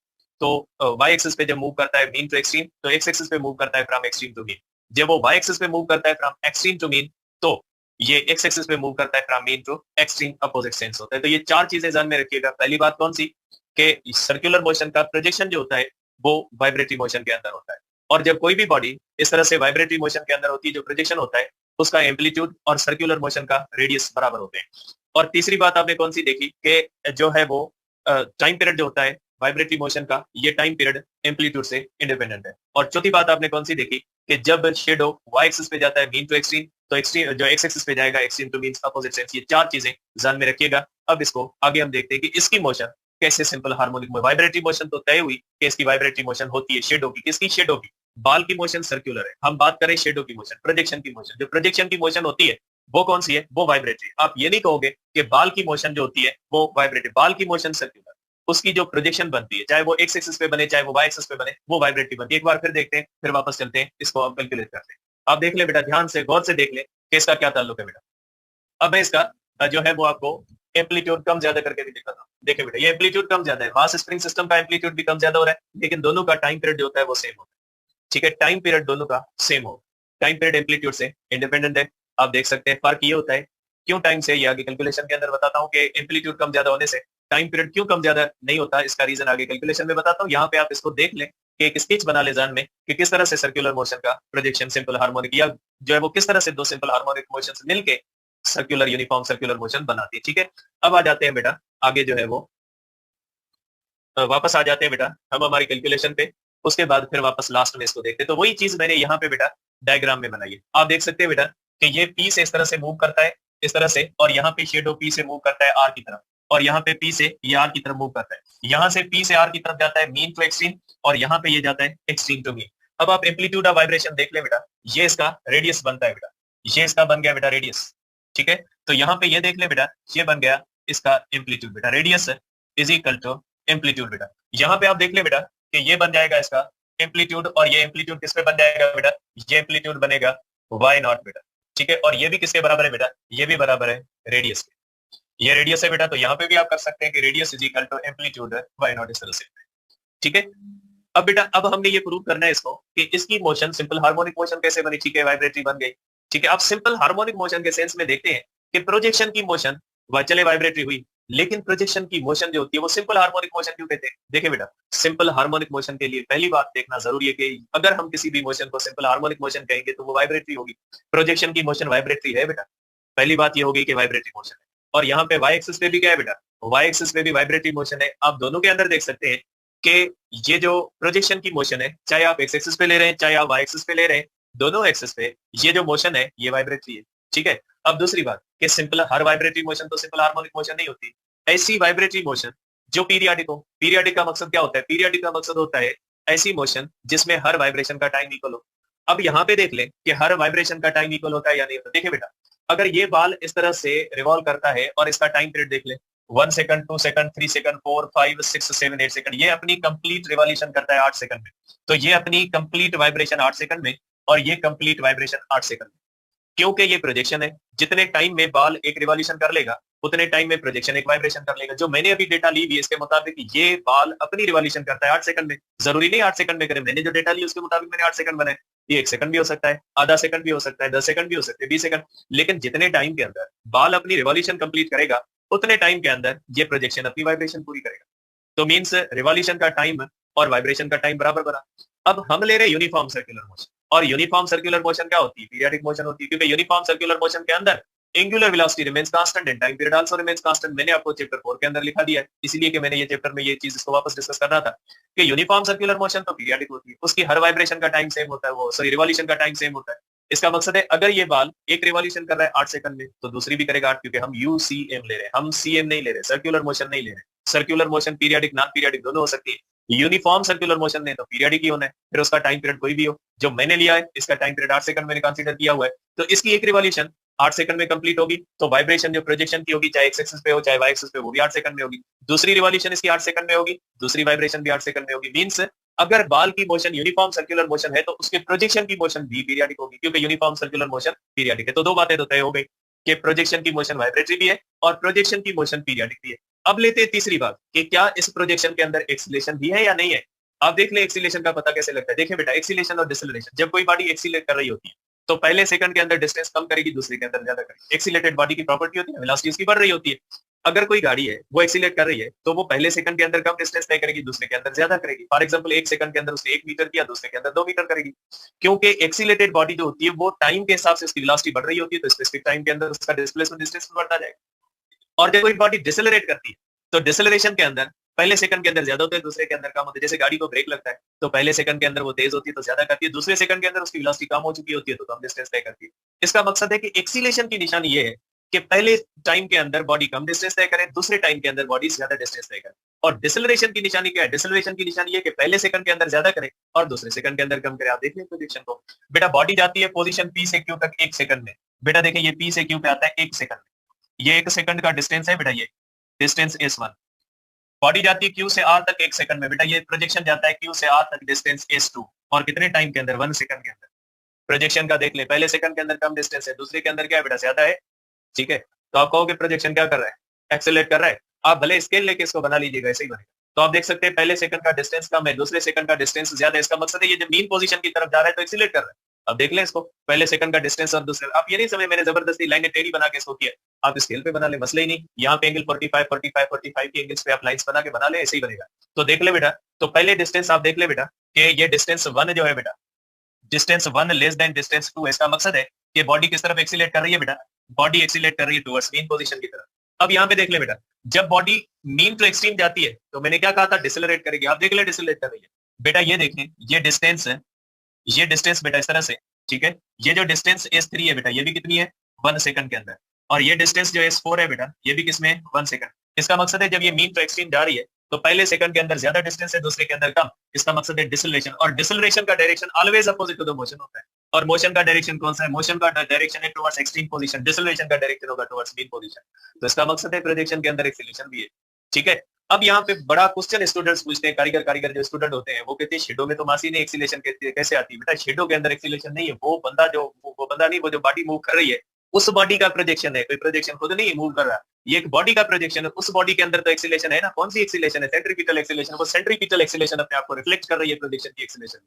तो वाई एक्सिस पे जब मूव करता है मीन टू एक्सट्रीम, तो एक्स एक्सिस पे मूव करता है फ्रॉम एक्सट्रीम टू मीन। जब वो वाई एक्सिस पे मूव करता है फ्रॉम एक्सट्रीम टू मीन, तो ये एक्स एक्सिस पे मूव करता है from mean to extreme, opposite sense होता है। तो ये चार चीजें ध्यान में रखिएगा। पहली बात कौन सी? कि सर्कुलर मोशन का प्रोजेक्शन जो होता है वो वाइब्रेटरी मोशन के अंदर होता है, और जब कोई भी बॉडी इस तरह से वाइब्रेटरी मोशन के अंदर होती है, जो प्रोजेक्शन होता है उसका एम्पलीट्यूड और सर्कुलर मोशन का रेडियस बराबर होते हैं। और तीसरी बात आपने कौन सी देखी कि जो है वो टाइम पीरियड जो होता है वाइब्रेटरी मोशन का, ये टाइम पीरियड एम्पलीट्यूड से इंडिपेंडेंट है। और चौथी बात आपने कौन सी देखी कि जब शेडो वाई एक्सिस पे जाता है मीन टू एक्सट्रीम, तो एक्सट्रीम जो एक्स एक्सिस पे जाएगा extreme to mean opposite sense. ये चार चीजें ध्यान में रखिएगा। अब इसको आगे हम देखते हैं कि इसकी मोशन कैसे सिंपल हार्मोनिक में, वाइब्रेटरी मोशन तो तय हुई कि इसकी वाइब्रेटरी मोशन होती है शेडो की। किसकी? शेडो की। बाल की मोशन सर्कुलर है, हम बात करें शेडो की मोशन, प्रोजेक्शन की मोशन। जो प्रोजेक्शन की मोशन होती है वो कौन सी है? वो वाइब्रेटरी। आप ये नहीं कहोगे कि बाल की मोशन जो होती है वो वाइब्रेटरी, बाल की मोशन सर्कुलर। उसकी जो प्रोजेक्शन बनती है, चाहे वो एक्स एक्सिस पे बने चाहे वो वाई एक्सिस पे बने, वो वाइब्रेटरी बनती है। एक बार फिर देखते हैं, फिर वापस चलते हैं, इसको हम कैलकुलेट करते हैं। आप देख ले बेटा, ध्यान से गौर से देख ले कि इसका क्या ताल्लुक है बेटा। अब मैं इसका जो है वो आपको एम्पलीट्यूड कम ज्यादा करके भी दिखाता हूँ। देखिए बेटा, ये एम्पलीट्यूड कम ज्यादा है, मास स्प्रिंग सिस्टम का एम्पलीट्यूड भी कम ज्यादा हो रहा है, लेकिन दोनों का टाइम पीरियड जो होता है वो सेम होता है। ठीक है, टाइम पीरियड दोनों का सेम हो, टाइम पीरियड एम्पलीट्यूड से इंडिपेंडेंट है। आप देख सकते हैं फर्क ये होता है। क्यों टाइम से? ये आगे कैलकुलेशन के अंदर बताता हूँ कि एम्पलीट्यूड कम ज्यादा होने से टाइम पीरियड क्यों कम ज्यादा नहीं होता, इसका रीजन आगे कैलकुलेशन में बताता हूँ। यहाँ पे आप इसको देख लें कि एक स्केच बना ले जान में कि किस तरह से सर्कुलर मोशन का प्रोजेक्शन सिंपल हार्मोनिक, या जो है वो किस तरह से दो सिंपल हार्मोनिक मोशन मिलके सर्कुलर यूनिफॉर्म सर्कुलर मोशन बनाती है। ठीक है, अब आ जाते हैं बेटा आगे जो है वो वापस आ जाते हैं बेटा हम हमारी कैलकुलेशन पे। उसके बाद फिर वापस लास्ट में इसको देखते हैं। तो वही चीज मैंने यहाँ पे बेटा डायग्राम में बनाई है। आप देख सकते हैं बेटा कि ये पी से इस तरह से मूव करता है, इस तरह से, और यहाँ पे शेडो पी से मूव करता है आर की तरफ, और यहाँ पे पी से ये आर की तरफ मूव करता है। यहाँ से पी से आर की तरफ जाता है मीन टू एक्सट्रीम, और यहाँ पे ये जाता है एक्सट्रीम टू मीन। अब आप एम्पलीट्यूड ऑफ वाइब्रेशन देख ले बेटा, ये इसका रेडियस बनता है बेटा, ये इसका बन गया बेटा रेडियस। ठीक है, तो यहाँ पे ये देख ले बेटा, ये बन गया इसका एम्पलीट्यूड बेटा, radius is equal to amplitude बेटा। यहाँ पे आप देख ले बेटा कि ये बन जाएगा इसका एम्पलीट्यूड, और ये एम्पलीट्यूड किस पे बन जाएगा बेटा? ये एम्पलीट्यूड बनेगा वाई नॉट बेटा। ठीक है, और ये भी किसके बराबर है बेटा? ये भी बराबर है रेडियस के। ये रेडियस है बेटा, तो यहाँ पे भी आप कर सकते हैं कि radius is equal to amplitude Y naught, इस तरह से। ठीक है, अब बेटा अब हमने ये प्रूव करना है इसको कि इसकी मोशन सिंपल हार्मोनिक मोशन कैसे बनी। ठीक है, वाइब्रेटरी बन गई। ठीक है, अब सिंपल हार्मोनिक मोशन के सेंस में देखते हैं कि प्रोजेक्शन की मोशन चले वाइब्रेटरी हुई, लेकिन प्रोजेक्शन की मोशन जो होती है वो सिंपल हार्मोनिक मोशन क्यों कहते हैं? देखिए बेटा, सिंपल हार्मोनिक मोशन के लिए पहली बात देखना जरूरी है कि अगर हम किसी भी मोशन को सिंपल हार्मोनिक मोशन कहेंगे तो वो वाइब्रेटरी होगी। प्रोजेक्शन की मोशन वाइब्रेटरी है बेटा, पहली बात ये होगी कि वाइब्रेटरी मोशन है। और यहाँ पे वाई एक्सिस पे भी क्या है बेटा? वाई एक्सिस पे भी वाइब्रेटरी मोशन है। आप दोनों के अंदर देख सकते हैं कि ये जो प्रोजेक्शन की मोशन है, चाहे आप एक्स एक्सिस पे ले रहे हैं चाहे आप वाई एक्सिस पे ले रहे हैं, दोनों एक्सिस पे ये जो मोशन है ये वाइब्रेटरी है। ठीक है, अब दूसरी बात कि सिंपल हर वाइब्रेटरी मोशन तो सिंपल हार्मोनिक मोशन नहीं होती। ऐसी वाइब्रेटरी मोशन जो पीरियाडिक हो। पीरियाडिक का मकसद क्या होता है? पीरियाडिक का मकसद होता है ऐसी मोशन जिसमें हर वाइब्रेशन का टाइम इक्वल हो। अब यहाँ पे देख ले कि हर वाइब्रेशन का टाइम इक्वल होता है या नहीं होता। देखिए बेटा, अगर ये बाल इस तरह से रिवॉल्व करता है और इसका टाइम पीरियड देख ले, 1 सेकंड, 2 सेकंड, 3 सेकंड, 4, 5, 6, 7, 8 सेकंड, ये अपनी कंप्लीट रिवॉल्यूशन करता है 8 सेकंड में। तो ये अपनी कंप्लीट वाइब्रेशन 8 सेकंड में, और ये कंप्लीट वाइब्रेशन 8 सेकंड में। क्योंकि ये प्रोजेक्शन है, जितने टाइम में बाल एक रिवॉल्यूशन कर लेगा उतने टाइम में प्रोजेक्शन एक वाइब्रेशन कर लेगा। जो मैंने अभी डेटा ली हुई है इसके मुताबिक ये बाल अपनी रिवॉल्यूशन करता है 8 सेकंड में। जरूरी नहीं 8 सेकंड में करे, मैंने जो डेटा ली उसके मुताबिक मैंने 8 सेकंड बनाए। ये 1 सेकंड भी हो सकता है, आधा सेकंड भी हो सकता है, 10 सेकंड भी हो सकते हैं, 20 सेकंड, लेकिन जितने टाइम के अंदर बाल अपनी रिवॉल्यूशन कंप्लीट करेगा उतने टाइम के अंदर ये प्रोजेक्शन अपनी वाइब्रेशन पूरी करेगा। तो मीन्स रिवॉल्यूशन का टाइम और वाइब्रेशन का टाइम बराबर बना। अब हम ले रहे हैं यूनिफॉर्म सर्कुलर मोशन, और यूनिफॉर्म सर्कुलर मोशन क्या होती है? पीरियडिक मोशन होती है, क्योंकि यूनिफॉर्म सर्कुलर मोशन के अंदर angular velocity remains constant and time period also remains constant. मैंने आपको चैप्टर 4 के अंदर लिखा दिया है, इसलिए कि मैंने ये चैप्टर में ये चीज इसको वापस डिस्कस कर रहा था कि यूनिफॉर्म सर्कुलर मोशन तो पीरियडिक होती है, उसकी हर वाइब्रेशन का टाइम सेम होता है, वो सॉरी रिवॉल्यूशन का टाइम सेम होता है। इसका मकसद है अगर ये बाल एक रिवॉल्यूशन कर रहा है 8 सेकंड में तो दूसरी भी करेगा 8, क्योंकि हम यूसीएम ले रहे हैं, हम सीएम नहीं ले रहे, सर्कुलर मोशन नहीं ले रहे। Circular motion periodic non periodic दोनों हो सकती है, यूनिफॉर्म सर्कुलर मोशन ने तो पीरियडिक ही होना है, फिर उसका टाइम पीरियड कोई भी हो। जो मैंने लिया है इसका टाइम पीरियड 8 सेकंड मैंने कंसीडर किया हुआ है, तो इसकी एक रिवॉल्यूशन 8 सेकंड में कंप्लीट होगी, तो वाइब्रेशन जो प्रोजेक्शन की होगी चाहे एक्स एक्सिस पे हो चाहे वाई एक्सिस पे, वो भी 8 सेकंड में होगी। दूसरी रिवॉल्यूशन इसकी 8 सेकंड में होगी, दूसरी वाइब्रेशन भी 8 सेकंड में होगी। मींस अगर बाल की मोशन यूनिफॉर्म सर्कुलर मोशन है तो उसके प्रोजेक्शन की मोशन भी पीरियडिक होगी, क्योंकि यूनिफॉर्म सर्कुलर मोशन पीरियडिक है। तो दो बातें तो तय हो गई कि प्रोजेक्शन की मोशन वाइब्रेटरी भी है और प्रोजेक्शन की मोशन पीरियडिक भी है। अब लेते हैं तीसरी बात कि क्या इस प्रोजेक्शन के अंदर एक्सीलरेशन भी है या नहीं है। आप देख ले एक्सीलरेशन का पता कैसे लगता है। देखिए बेटा, एक्सीलरेशन और डिसलेरेशन, जब कोई बॉडी एक्सीलरेट कर रही होती है तो पहले सेकंड के अंदर डिस्टेंस कम करेगी, दूसरे के अंदर ज्यादा करेगी। एक्सीलरेटेड बॉडी की प्रॉपर्टी होती है वेलोसिटी उसकी बढ़ रही होती है। अगर कोई गाड़ी है वो एक्सीलरेट कर रही है तो वो पहले सेकंड के अंदर कम डिस्टेंस तय करेगी, दूसरे के अंदर ज्यादा करेगी। फॉर एग्जांपल एक सेकंड के अंदर उसने 1 मीटर किया, दूसरे के अंदर 2 मीटर करेगी, क्योंकि एक्सीलरेटेड बॉडी जो होती है वो टाइम के हिसाब से उसकी वेलोसिटी बढ़ रही होती है, तो स्पेसिफिक टाइम के अंदर उसका डिस्प्लेसमेंट डिस्टेंस बढ़ता जाएगा। और जब कोई बॉडी डिसेलरेट करती है तो डिसेलरेशन के अंदर पहले सेकंड के अंदर ज्यादा होता है, दूसरे के अंदर कम होता है। जैसे गाड़ी को ब्रेक लगता है तो पहले सेकंड के अंदर वो तेज होती है तो ज्यादा करती है, दूसरे सेकंड के अंदर उसकी वेलोसिटी कम हो चुकी होती है तो कम डिस्टेंस तय करती है। इसका मकसद है कि एक्सीलरेशन की निशानी ये है कि पहले टाइम के अंदर बॉडी कम डिस्टेंस तय करे, दूसरे टाइम के अंदर बॉडी ज्यादा डिस्टेंस तय करे। और डिसेलरेशन की निशानी क्या है? डिसेलरेशन की निशानी ये कि पहले सेकंड के अंदर ज्यादा करे और दूसरे सेकंड के अंदर कम करे। आप देखिए प्रोजेक्शन को, बेटा बॉडी जाती है पोजीशन पी से क्यू तक 1 सेकंड में। बेटा देखिए ये पी से क्यू पे आता है 1 सेकंड में, ये 1 सेकंड का डिस्टेंस है बेटा, ये डिस्टेंस S1। बॉडी जाती है क्यू से आर तक 1 सेकंड में, बेटा ये प्रोजेक्शन जाता है क्यू से आर तक डिस्टेंस S2, और कितने टाइम के अंदर? 1 सेकंड के अंदर। प्रोजेक्शन का देख ले, पहले सेकंड के अंदर कम डिस्टेंस है, दूसरे के अंदर क्या है बेटा? ज्यादा है। ठीक है, तो आप कहोगे प्रोजेक्शन क्या कर रहा है? एक्सेलरेट कर रहा है। आप भले स्केल लेके इसको बना लीजिएगा, ऐसे ही बनेगा। तो आप देख सकते हैं पहले सेकंड का डिस्टेंस कम है, दूसरे सेकंड का डिस्टेंस ज्यादा है। इसका मकसद है ये जब मीन पोजीशन की तरफ जा रहा है तो एक्सीलरेट कर रहा है। अब देख लें इसको, पहले सेकंड का डिस्टेंस और दूसरे। आप ये नहीं समझे मैंने जबरदस्ती लाइनें टेढ़ी बना के इसको किया, आप स्केल पे बना ले, मसला ही नहीं। यहाँ पे एंगल 45 45 45 की एंगल्स पे आप लाइंस बना के बना ले, ऐसे ही बनेगा। तो देख ले बेटा, तो पहले डिस्टेंस आप देख ले बेटा कि ये डिस्टेंस 1 जो है बेटा, डिस्टेंस 1 लेस देन डिस्टेंस 2। इसका मकसद है कि बॉडी किस तरफ एक्सीलरेट कर रही है बेटा? बॉडी एक्सीलरेट कर रही है टुवर्ड्स मीन पोजीशन की तरफ। अब यहाँ पे देख ले बेटा, जब बॉडी मीन टू एक्सट्रीम जाती है तो मैंने क्या कहा था? डिसेलरेट करेगी। आप देख ले डिसेलरेट कर रही है बेटा, ये देखें ये डिस्टेंस है, ये डिस्टेंस बेटा इस तरह से। ठीक है, ये जो डिस्टेंस S3 है बेटा, ये भी कितनी है? 1 सेकंड के अंदर। और ये डिस्टेंस जो S4 है बेटा, ये भी किसमें? 1 सेकंड। इसका मकसद है जब ये मीन टू एक्सट्रीम जा रही है तो पहले सेकंड के अंदर ज्यादा डिस्टेंस है, दूसरे के अंदर कम। इसका मकसद है डिसेलरेशन, और डिसेलरेशन का direction always opposite to the motion होता है। और मोशन का डायरेक्शन कौन सा है? मोशन का डायरेक्शन है टुवर्ड्स एक्सट्रीम पोजीशन, डिसेलरेशन का डायरेक्शन होगा टुवर्ड्स मीन पोजीशन। तो इसका मकसद है प्रोजेक्शन के अंदर एक्सीलरेशन भी है। ठीक है, अब यहाँ पे बड़ा क्वेश्चन स्टूडेंट्स पूछते हैं, कारीगर जो स्टूडेंट होते हैं वो कहते हैं शेडो में तो मासी ने एक्सीलरेशन कैसे आती है? बेटा शेडो के अंदर एक्सीलरेशन नहीं है, वो बंदा जो वो बंदा नहीं, वो जो बॉडी मूव कर रही है उस बॉडी का प्रोजेक्शन है। कोई प्रोजेक्शन खुद नहीं मूव कर रहा, ये एक बॉडी का प्रोजेक्शन है। उस बॉडी के अंदर तो एक्सीलरेशन है ना। कौन सी एक्सीलरेशन है? Centripetal acceleration. वो सेंट्रीपिटल एक्सीलरेशन अपने आप को रिफ्लेक्ट कर रही है प्रोजेक्शन की एक्सीलरेशन।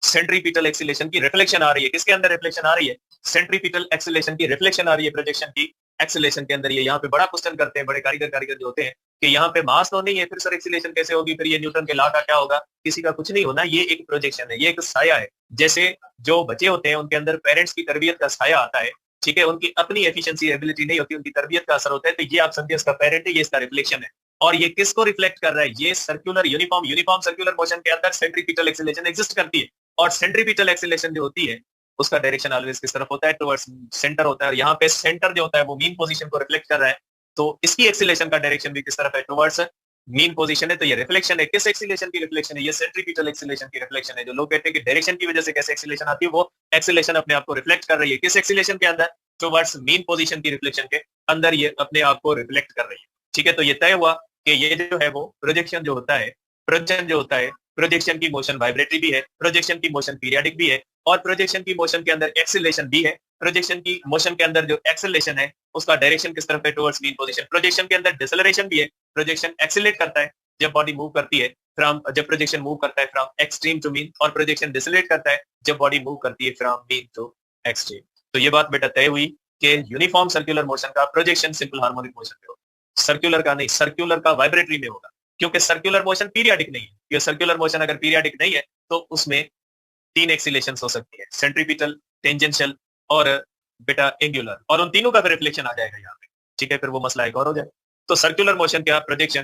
सेंट्रीपिटल एक्सीलरेशन की रिफ्लेक्शन आ रही है, किसके अंदर रिफ्लेक्शन आ रही है? सेंट्रीपिटल एक्सीलरेशन की रिफ्लेक्शन आ रही है प्रोजेक्शन की एक्सीलरेशन के अंदर। ये यहाँ पे बड़ा क्वेश्चन करते हैं बड़े कारीगर जो होते हैं कि यहाँ पे मास तो नहीं है, फिर सर एक्सीलरेशन कैसे होगी? फिर ये न्यूटन के लॉ का क्या होगा? किसी का कुछ नहीं होना, ये एक प्रोजेक्शन है, ये एक साया है। जैसे जो बच्चे होते हैं उनके अंदर पेरेंट्स की तरबियत का साया आता है, ठीक है, उनकी अपनी एफिशिएंसी एबिलिटी नहीं होती, उनकी तरबियत का असर होता है। तो ये आप समझिए इसका पेरेंट है, ये इसका रिफ्लेक्शन है। और ये किसको रिफ्लेक्ट कर रहा है? ये सर्कुलर यूनिफॉर्म सर्कुलर मोशन के अंदर सेंट्रीपिटल एक्सीलरेशन एग्जिस्ट करती है। और सेंट्रीपिटल एक्सीलरेशन जो होती है उसका डायरेक्शन ऑलवेज किस तरफ होता है? टुवर्ड्स सेंटर होता है। और यहाँ पे सेंटर जो होता है वो मीन पोजीशन को रिफ्लेक्ट कर रहा है, तो इसकी एक्सीलरेशन का डायरेक्शन भी किस तरफ है? टुवर्ड्स मीन पोजीशन है। तो ये रिफ्लेक्शन है, किस एक्सीलरेशन की रिफ्लेक्शन है? ये सेंट्रीपिटल एक्सीलरेशन की रिफ्लेक्शन है। जो लोग कहते हैं कि डायरेक्शन की वजह से कैसे एक्सीलरेशन आती है, वो एक्सीलरेशन अपने आप को रिफ्लेक्ट कर रही है किस एक्सीलरेशन के अंदर? टुवर्ड्स मीन पोजीशन की रिफ्लेक्शन के अंदर ये अपने आप को रिफ्लेक्ट कर रही है। ठीक है, तो ये तय हुआ कि ये जो है वो प्रोजेक्शन जो होता है, प्रोजेक्शन की मोशन वाइब्रेटरी भी है, प्रोजेक्शन की मोशन पीरियडिक भी है, और प्रोजेक्शन की मोशन के अंदर एक्सीलरेशन भी है। प्रोजेक्शन की मोशन के अंदर जो एक्सीलरेशन है उसका डायरेक्शन किस तरफ है? Towards mean position. प्रोजेक्शन के अंदर डिसेलरेशन भी है, प्रोजेक्शन एक्सीलरेट करता है जब बॉडी मूव करती है फ्रॉम, जब प्रोजेक्शन मूव करता है फ्रॉम एक्सट्रीम टू मीन, और प्रोजेक्शन डिसेलरेट करता है जब बॉडी मूव करती है फ्रॉम मीन टू एक्सट्रीम। तो ये बात बेटा तय हुई कि यूनिफॉर्म सर्कुलर मोशन का प्रोजेक्शन सिंपल हार्मोनिक मोशन में होगा, सर्कुलर का नहीं, सर्कुलर का वाइब्रेटरी में होगा, क्योंकि सर्कुलर मोशन पीरियडिक नहीं है। ये सर्कुलर मोशन अगर पीरियडिक नहीं है तो उसमें 3 एक्सीलरेशन हो सकती है, सेंट्रीपिटल, टेंजेंशियल और बेटा एंगुलर, और उन तीनों का फिर रिफ्लेक्शन आ जाएगा यहाँ पे। ठीक है, फिर वो मसला एक और हो जाए। तो सर्कुलर मोशन क्या प्रोजेक्शन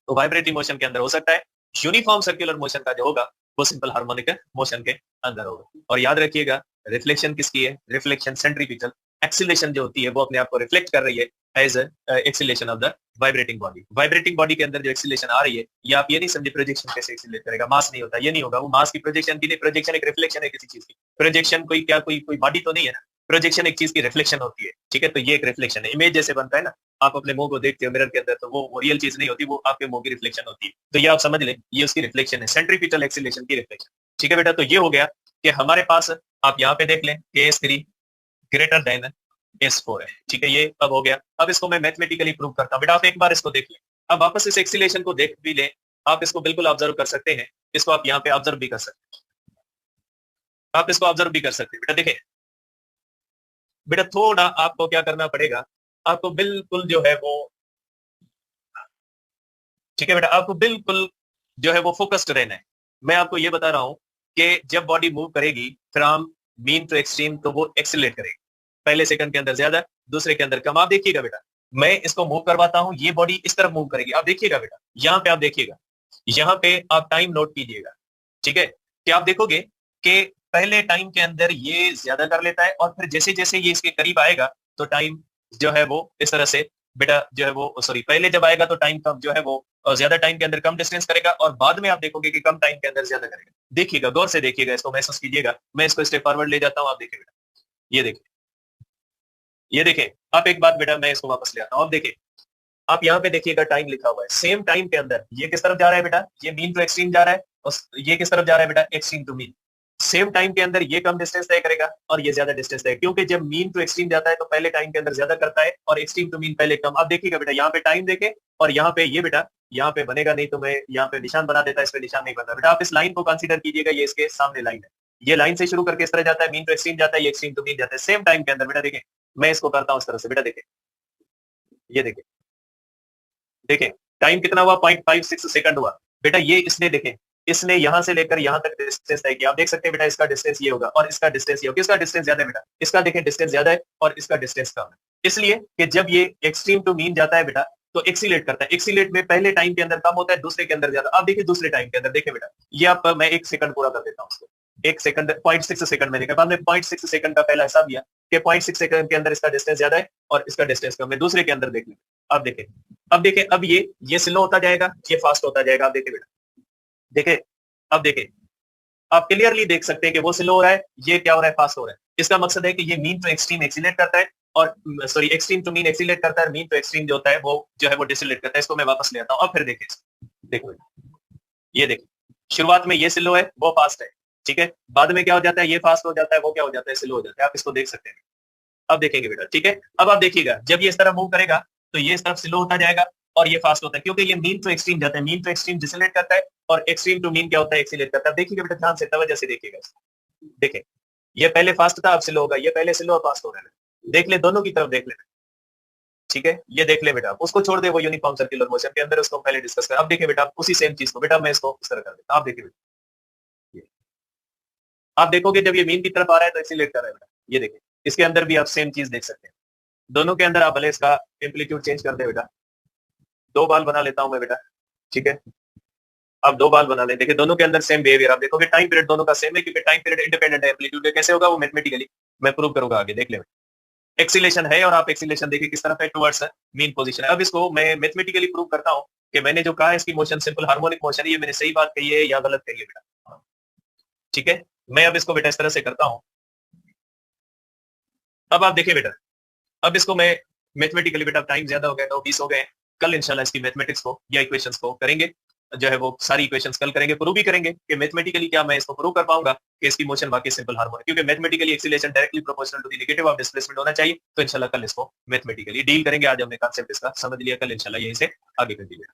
तो वाइब्रेटरी मोशन के अंदर हो सकता है, यूनिफॉर्म सर्कुलर मोशन का जो होगा वो सिंपल हार्मोनिक मोशन के अंदर होगा। और याद रखिएगा रिफ्लेक्शन किसकी है? रिफ्लेक्शन सेंट्रीपिटल, एक्सीलरेशन जो होती है वो अपने आप को रिफ्लेक्ट कर रही है as acceleration of the vibrating body. Vibrating body के अंदर जो एक्सीलरेशन आ रही है, ये आप ये नहीं समझे प्रोजेक्शन कैसे एक्सीलरेट करेगा, मास नहीं होता, ये नहीं होगा। वो मास की प्रोजेक्शन की नहीं, प्रोजेक्शन एक रिफ्लेक्शन है किसी चीज की। प्रोजेक्शन कोई क्या कोई बॉडी तो नहीं है ना, प्रोजेक्शन एक चीज की रिफ्लेक्शन होती है। ठीक है, तो ये एक रिफ्लेक्शन है, इमेज जैसे बनता है ना, आप अपने मुंह को देखते हो मिरर के अंदर, तो वो रियल चीज नहीं होती, वो आपके मुंह की रिफ्लेक्शन होती है। तो ये आप समझ लें, ये उसकी रिफ्लेक्शन है, सेंट्रीपिटल एक्सीलरेशन की रिफ्लेक्शन। ठीक है बेटा, तो ये हो गया कि हमारे पास, आप यहाँ पे देख लें कि S3 ग्रेटर देन S4 है। ठीक है, ये अब हो गया। अब इसको मैं मैथमेटिकली प्रूव करता हूँ। बेटा आप एक बार इसको देख लें, अब वापस इस एक्सीलरेशन को देख भी लें, आप इसको बिल्कुल ऑब्जर्व कर सकते हैं, इसको आप यहाँ पे ऑब्जर्व भी कर सकते हैं, आप इसको ऑब्जर्व भी कर सकते हैं। बेटा देखिए, बेटा थोड़ा आपको क्या करना पड़ेगा, आपको बिल्कुल जो है वो, ठीक है बेटा, आपको बिल्कुल जो है वो फोकस्ड रहना है। मैं आपको ये बता रहा हूं कि जब बॉडी मूव करेगी फ्रॉम मीन टू एक्सट्रीम, तो वो एक्सीलरेट करेगी, पहले सेकंड के अंदर ज्यादा, दूसरे के अंदर कम। आप देखिएगा बेटा, मैं इसको मूव करवाता हूं, ये बॉडी इस तरफ मूव करेगी, आप देखिएगा बेटा, यहाँ पे आप देखिएगा, यहाँ पे आप टाइम नोट कीजिएगा। ठीक है, कि आप देखोगे कि पहले टाइम के अंदर ये ज्यादा कर लेता है, और फिर जैसे जैसे ये इसके करीब आएगा तो टाइम जो है वो इस तरह से बेटा जो है वो, सॉरी, पहले जब आएगा तो टाइम कम जो है वो ज्यादा टाइम के अंदर कम डिस्टेंस करेगा, और बाद में आप देखोगे कि कम टाइम के अंदर ज्यादा करेगा। देखिएगा, गौर से देखिएगा, इसको महसूस कीजिएगा। मैं इसको स्टेप फॉरवर्ड ले जाता हूँ, आप देखिए बेटा, ये देखिए, ये देखिए, आप एक बात बेटा, मैं इसको वापस ले आता हूँ, आप देखिए, आप यहाँ पे देखिएगा टाइम लिखा हुआ है, सेम टाइम के अंदर ये किस तरफ जा रहा है बेटा, ये मीन टू एक्सट्रीम जा रहा है, और ये किस तरफ जा रहा है बेटा, extreme to mean. Same time के अंदर ये कम डिस्टेंस तय करेगा और ये ज्यादा डिस्टेंस तय, क्योंकि जब मीन टू एक्सट्रीम जाता है तो पहले टाइम के अंदर ज्यादा करता है, और एक्सट्रीम टू मीन पहले कम। अब देखिएगा बेटा, यहाँ पे टाइम देखे, और यहाँ पे ये बेटा, यहाँ पे बनेगा नहीं, तो मैं यहाँ पे निशान बना देता, इस पे निशान नहीं बनता। बेटा आप इस लाइन को कंसीडर कीजिएगा, ये इसके सामने लाइन है, ये लाइन से शुरू करके इस तरह जाता है, मीन टू एक्सट्रीम जाता है, ये एक्सट्रीम टू मीन जाता है, सेम टाइम के अंदर। बेटा देखें, मैं इसको करता हूँ इस तरह से, बेटा देखें, ये देखें, देखें टाइम कितना हुआ, 0.56 सेकंड हुआ। बेटा ये इसने देखें, इसने यहां से लेकर यहां तक डिस्टेंस तय किया। आप देख सकते हैं बेटा, इसका डिस्टेंस ये होगा और इसका डिस्टेंस ये होगा। किसका डिस्टेंस ज्यादा है बेटा, इसका देखें डिस्टेंस ज्यादा है और इसका डिस्टेंस कम है, इसलिए कि जब ये एक्सट्रीम टू मीन जाता है बेटा, तो एक्सीलेट करता है। एक्सीलेट में पहले टाइम के अंदर कम होता है, दूसरे के अंदर ज्यादा। आप देखिए दूसरे टाइम के अंदर, देखें बेटा, ये आप, मैं 1 सेकंड पूरा कर देता हूँ उसको, 1 सेकंड, 0.6 सेकंड मैंने कहा, हमने 0.6 सेकंड का पहला हिसाब दिया कि 0.6 सेकंड के अंदर इसका डिस्टेंस ज्यादा है और इसका डिस्टेंस कम है। दूसरे के अंदर देख लें, आप देखें, अब देखें, अब ये स्लो होता जाएगा, ये फास्ट होता जाएगा। आप देखें बेटा, देखें, अब देखें, आप क्लियरली देख सकते हैं कि वो स्लो हो रहा है, ये क्या हो रहा है, फास्ट हो रहा है। इसका मकसद है कि ये मीन टू एक्सट्रीम एक्सीलेट करता है, और सॉरी, एक्सट्रीम टू मीन एक्सीलेट करता है, मीन टू एक्सट्रीम जो होता है वो जो है वो डिसलेट करता है। इसको मैं वापस ले आता हूँ। अब फिर देखें, देखो ये देखिए, शुरुआत में ये स्लो है, वो फास्ट है, ठीक है, बाद में क्या हो जाता है, ये फास्ट हो जाता है, वो क्या हो जाता है, स्लो हो जाता है। आप इसको देख सकते हैं, अब देखेंगे बेटा, ठीक है। अब आप देखिएगा, जब ये इस तरफ मूव करेगा तो ये इस तरफ स्लो होता जाएगा और ये फास्ट होता है, क्योंकि ये मीन टू एक्सट्रीम जाता है, मीन टू एक्सट्रीम डिसलेट करता है, और एक्सट्रीम टू मीन क्या होता है, एक्सीलेट करता है। देखिएगा बेटा, ध्यान से तवज्जो से देखिएगा, देखें, ये पहले फास्ट था, अब स्लो होगा, ये पहले स्लो और फास्ट हो रहा है। देख ले, दोनों की तरफ देख ले, ठीक है, ये देख ले बेटा, उसको छोड़ दे वो यूनिफॉर्म सर्कुलर मोशन के अंदर, उसको पहले डिस्कस कर। अब देखिए बेटा, उसी सेम चीज को बेटा मैं इसको इस तरह कर देता हूं। आप देखिए बेटा, आप देखोगे जब ये मीन की तरफ आ रहा है तो एक्सीलेट कर रहा है बेटा, ये देखिए, इसके अंदर भी आप सेम चीज देख सकते हैं। दोनों के अंदर आप भले इसका एम्पलीट्यूड चेंज कर दे बेटा, 2 बाल बना लेता हूं मैं बेटा, ठीक है, अब 2 बाल बना ले। देखिए दोनों के अंदर सेम बिहेवियर, आप देखोगे टाइम पीरियड दोनों का सेम है, क्योंकि टाइम पीरियड इंडिपेंडेंट है, एम्पलीट्यूड कैसे होगा वो मैथमेटिकली मैं प्रूव करूंगा आगे, देख ले। एक्सीलेशन है, और आप एक्सीलेशन देखिए किस तरफ है, टुवर्ड्स मीन पोजीशन है। अब इसको मैं मैथमेटिकली प्रूव करता हूं कि मैंने जो कहा है इसकी मोशन सिंपल हार्मोनिक मोशन है, ये मैंने सही बात कही है या गलत कही है बेटा, ठीक है। मैं अब इसको बेटा इस तरह से करता हूं। अब आप देखिए बेटा, अब इसको मैं मैथमेटिकली, बेटा टाइम ज्यादा हो गया, 9:20 हो गए, कल इंशाल्लाह इसकी मैथमेटिक्स को या इक्वेशंस को करेंगे, जो है वो सारी इक्वेशंस कल करेंगे, प्रूव भी करेंगे कि मैथमेटिकली क्या मैं इसको प्रूव कर पाऊंगा कि इसकी मोशन वाकई सिंपल हार्मोनिक, क्योंकि mathematically acceleration directly proportional to the negative of displacement होना चाहिए। तो इंशाल्लाह कल इसको मैथमेटिकली डील करेंगे। आज हमने कांसेप्ट इसका समझ लिया, कल इंशाल्लाह यहीं से आगे कंटिन्यू।